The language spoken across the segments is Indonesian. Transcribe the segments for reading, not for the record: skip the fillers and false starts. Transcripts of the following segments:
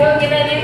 Yuk kita di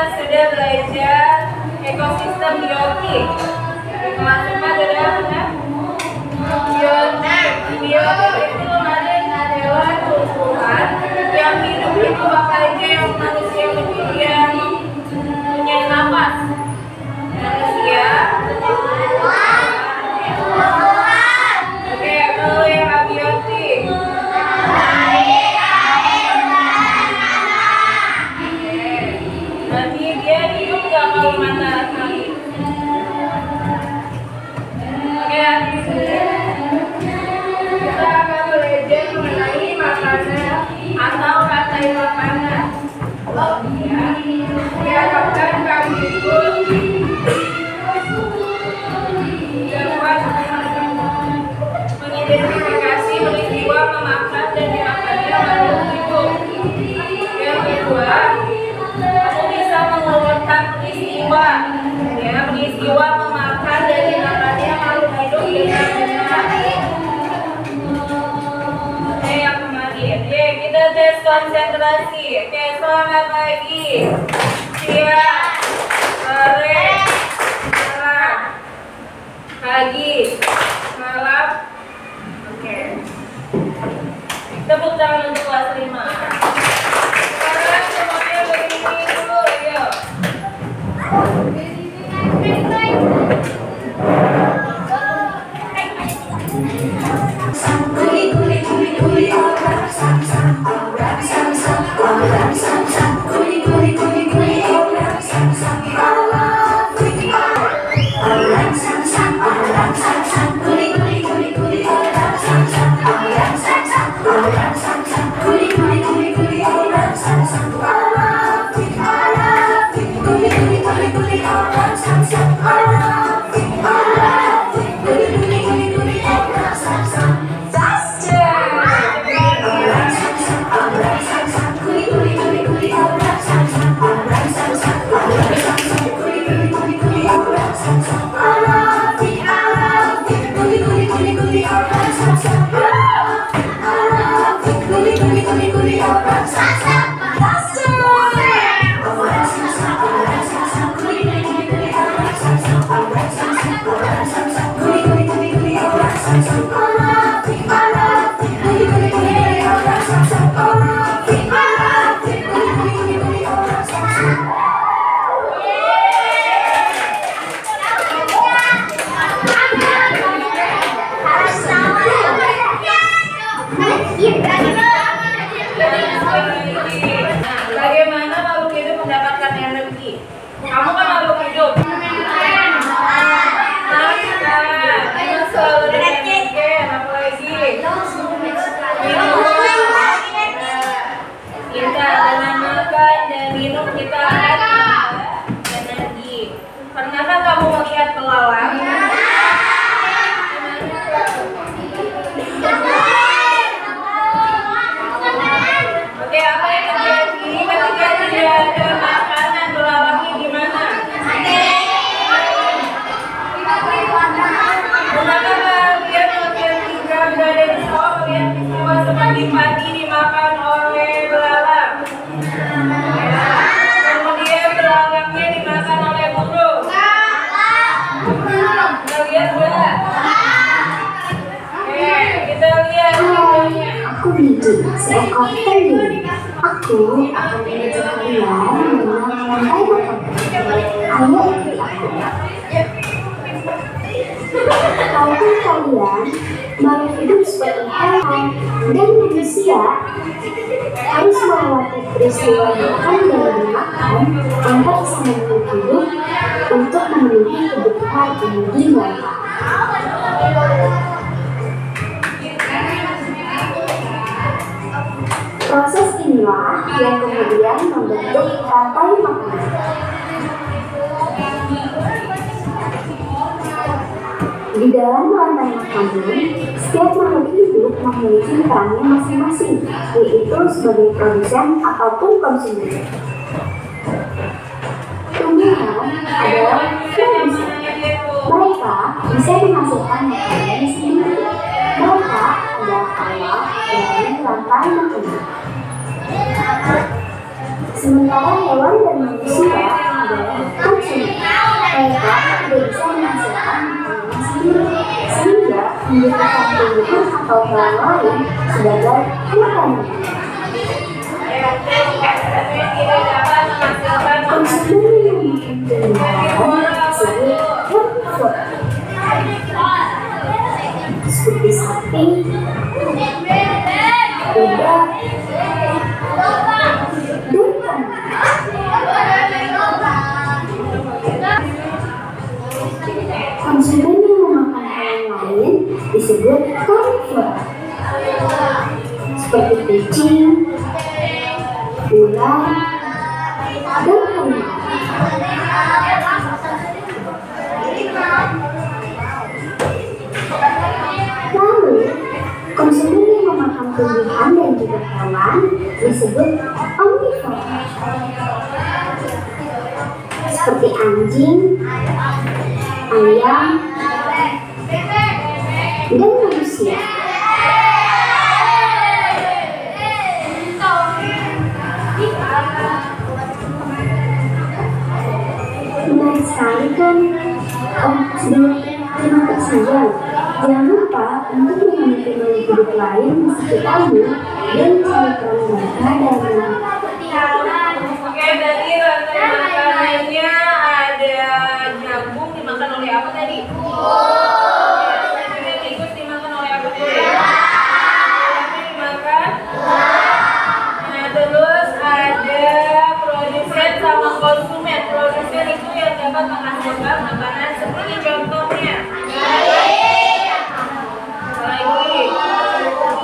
sudah belajar ekosistem biotik di kelas 4 ada apa? Biotik. Biotik itu adalah tumbuhan yang hidup itu apa aja yang manusia yang punya napas. Manusia. Oke, kalau yang abiotik. Nanti dia hidup gak kalau matahari. Oke, kita akan belajar mengenai makanan atau rantai makanan. Ya, diharapkan kami itu dapat mengidentifikasi peristiwa memakan dan dimakannya makhluk hidup. Yang kedua, mengeluarkan peristiwa, ya, peristiwa memakan dan dimakannya makhluk hidup dengan benar. Oke, yang kemarin, oke, kita tes konsentrasi. Oke, selamat pagi, siang, sore, malam, pagi, malam. Oke, tepuk tangan untuk kelas 5. Sekarang semuanya berdiri dulu, yuk. Sam padi dimakan oleh belalang. Ya. Kemudian belalangnya dimakan oleh burung. Kita lihat enggak? Oke, kita lihat videonya. Aku Bibi, seekor penyu. Aku akan mengajak kalian mengenal rantai makanan. Ayo ikuti aku. Tahukah kalian, makhluk hidup seperti hewan dan manusia harus melewati peristiwa makan dan dimakan antar sama makhluk hidup untuk memenuhi kebutuhan energi mereka. Proses inilah yang kemudian membentuk rantai makanan. Di dalam rantai makanan, setiap makhluk hidup memiliki perannya masing-masing, yaitu sebagai produsen ataupun konsumen. Tumbuhan adalah produsen. Mereka bisa menghasilkan makanan sendiri. Mereka adalah awal dari rantai makanan. Sementara hewan dan manusia adalah konsumen. Mereka tidak bisa menghasilkan makanan sendiri, sehingga membutuhkan tumbuhan atau hewan lain sebagai makanan. Konsumen yang makan tumbuhan disebut herbivore, seperti sapi, kuda, konsumen yang memakan hewan lain disebut karnivora, seperti kucing, ular, dan harimau. Lalu, konsumen yang memakan tumbuhan dan juga hewan disebut omnivora, seperti anjing, ayam, dan manusia. Menarik sekali kan? Sebelum terima kasih ya. Jangan lupa untuk mengamati makhluk hidup lain di sekitarmu dan mencari peran mereka dalam. Oke, tadi rantai makanannya ada jagung dimakan oleh apa tadi? Tikus dimakan oleh apa dulu ya? Dimakan. Nah, terus ada produsen sama konsumen. Produsen itu yang dapat menghasilkan makanan seperti contohnya.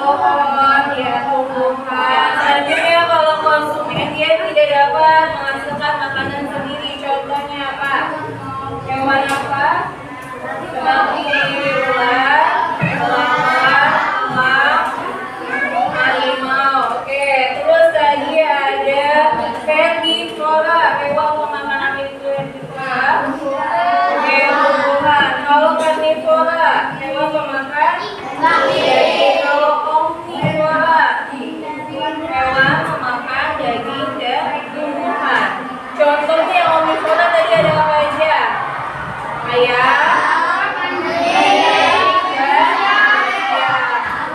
Pohon, ya tumbuhan. Selanjutnya kalau konsumen dia tidak dapat menghasilkan makanan sendiri. Contohnya apa? Hewan apa? Seperti ular, elang, harimau. Oke, terus tadi ada herbivora, hewan pemakan apa itu herbivora? Oke, tumbuhan. Kalau karnivora, hewan pemakan daging. Kalau omnivora, hewan pemakan daging dan tumbuhan. Contohnya omnivora tadi ada apa aja? Ayam,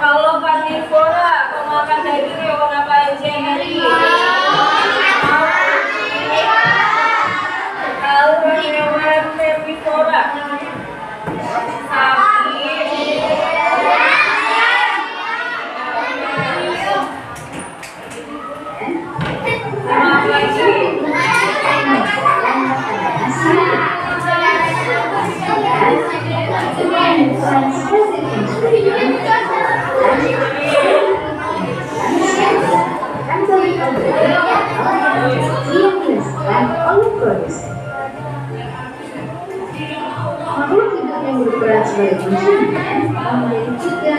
kalau karnivora pemakan daging hewan apa aja tadi? Kalau hewan herbivora, sapi, sama lagi. Makhluk hidup yang berperan sebagai konsumen memiliki juga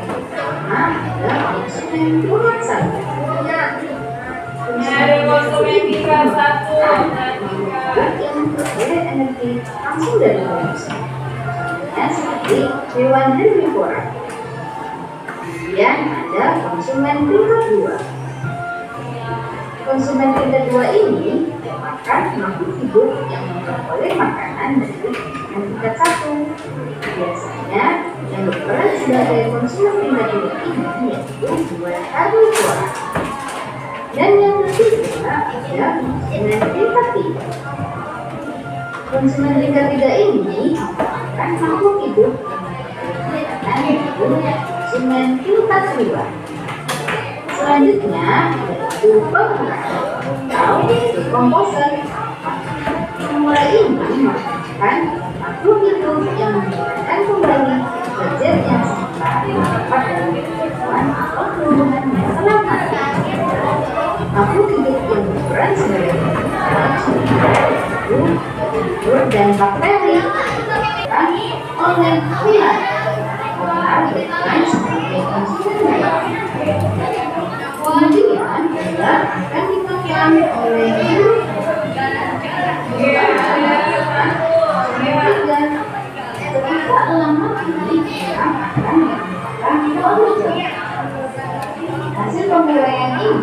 pertama adalah konsumen buat saja. Dari konsumen tingkat satu yang memperoleh energi langsung dari manusia. Seperti hewan herbivora. Kemudian ada konsumen tingkat 2. Konsumen tingkat 2 ini merupakan makhluk hidup yang memperoleh makanan dari konsumen tingkat 1. Biasanya yang berperan sebagai konsumen tingkat 2 ini yaitu dua herbivora. Dan yang ketiga ada konsumen tingkat 3. Konsumen tingkat 3 ini merupakan makhluk hidup yang memiliki konsumen tingkat 2. Selanjutnya yaitu pemula atau decomposer. Pemula ini merupakan makhluk hidup yang menggunakan kembali zat yang semula dapat dari kehidupan atau hubungan yang telah mati. Makhluk hidup yang berperan sebagai telur dan bakteri oleh ular. Ular berperan sebagai konsumen. Kemudian ular akan dimakan oleh hidup. Ketika ular mati, ular akan dimakan oleh hasil pemuraian ini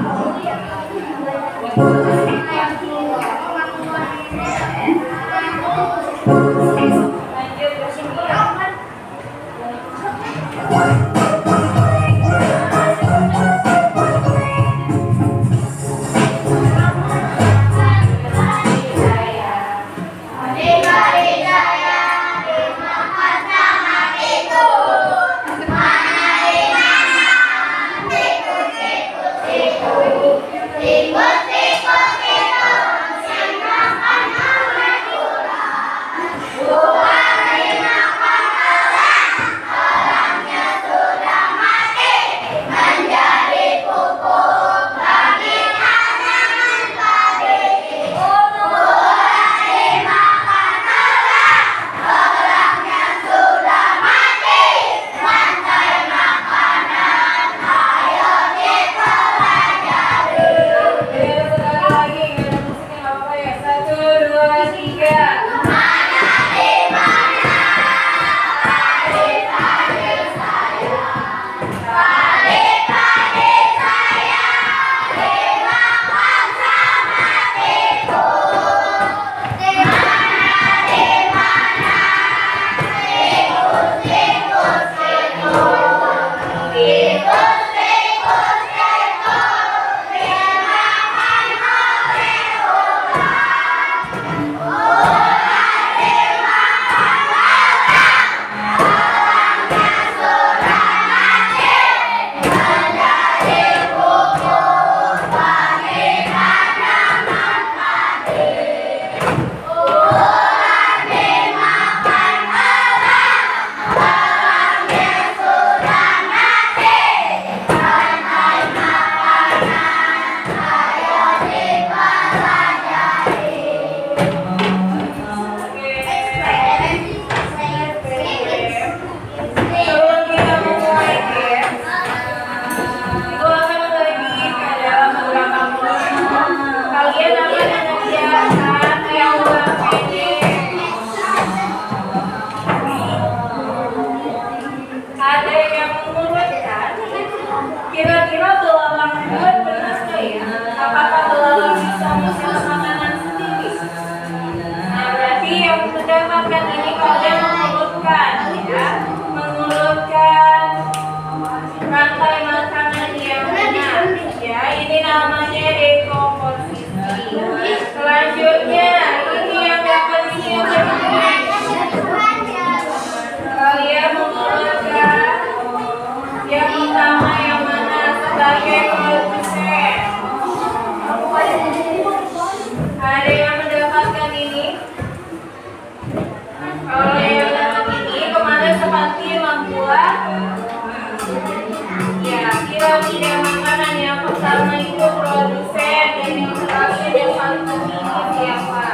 piramida makanan yang pertama itu produsen dan yang terakhir yang paling penting siapa?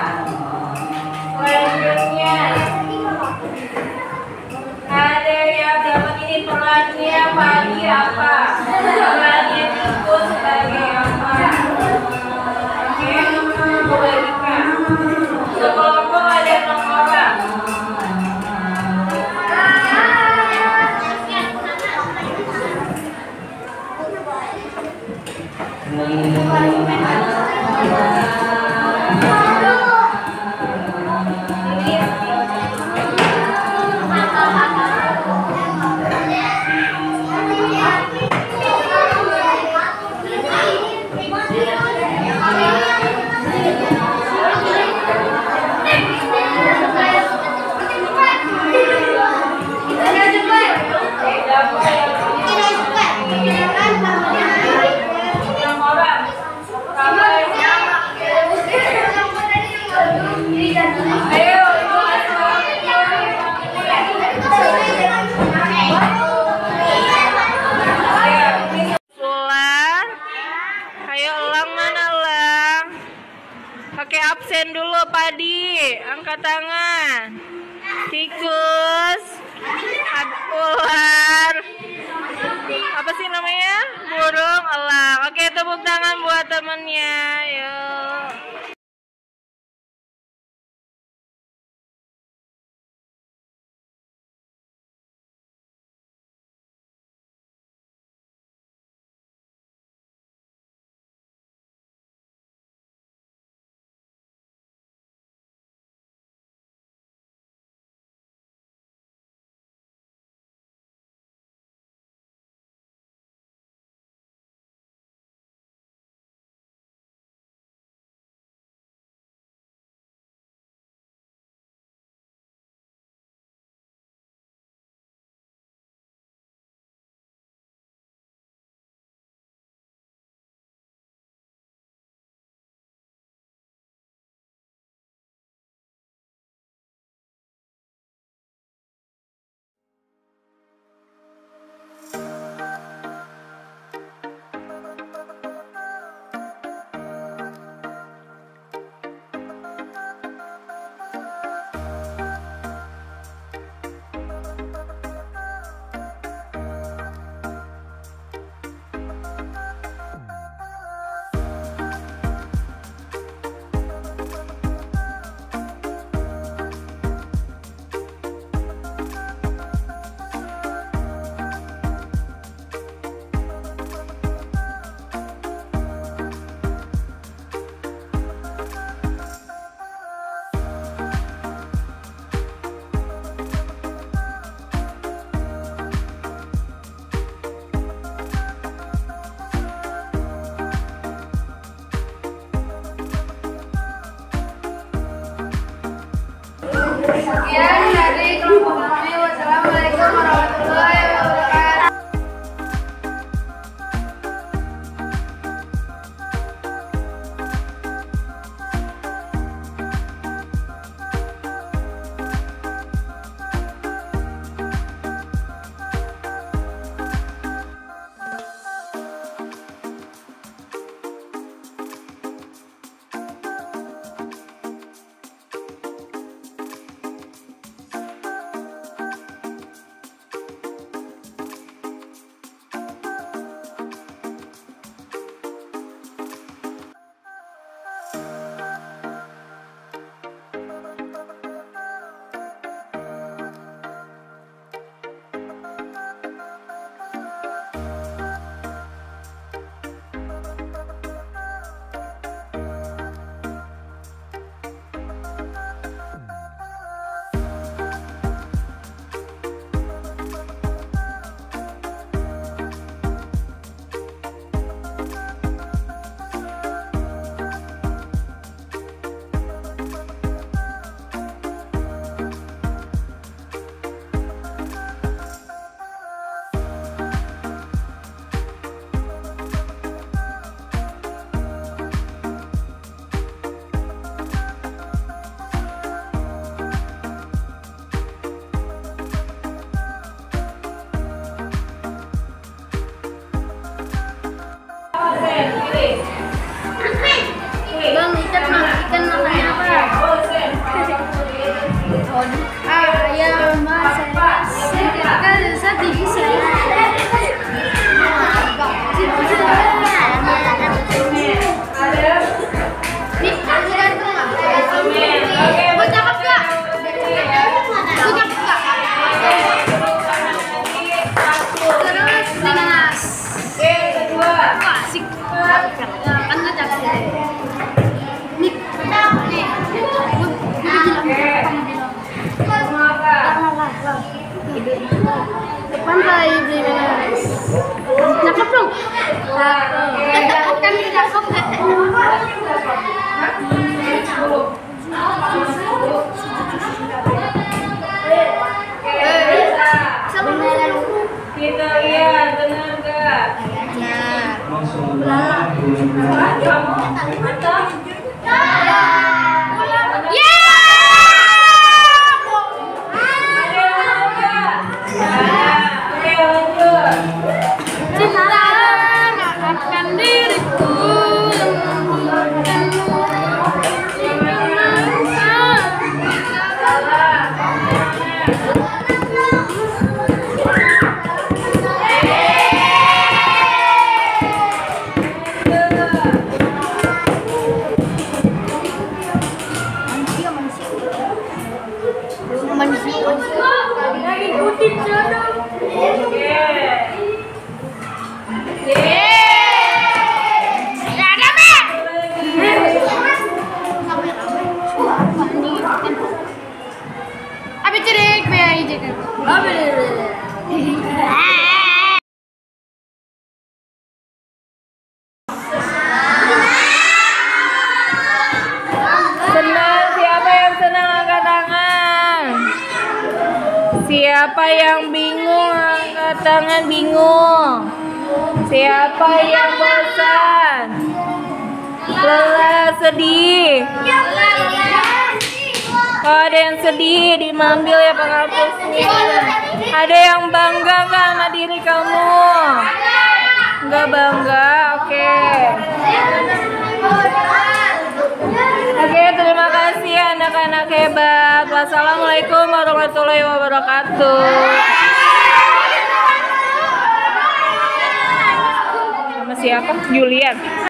Selanjutnya ada yang dapat ini perannya pagi apa? Perannya tikus sebagai apa? Oke, aku bagikan. Sekelompok ada 6 orang. angkat tangan. Tikus, ular, apa sih namanya? Burung, elang. Oke, tepuk tangan buat temennya. Yuk. Sekian dari kelompok kami. Wassalamualaikum warahmatullahi wabarakatuh. Bang, ikan makannya apa? Ayam, saya bisa. Pantai beli nanas. Cakep dong. Kan cakep. Kita lihat benar gak? Mantap. Senang, siapa yang senang angkat tangan? Siapa yang bingung angkat tangan bingung? Siapa yang bosan? Lelah, sedih? Oh, ada yang sedih, diambil ya penghapusnya. Ada yang bangga nggak sama diri kamu? Nggak bangga, oke. Oke, terima kasih anak-anak hebat. Wassalamualaikum warahmatullahi wabarakatuh. Sama siapa? Julian.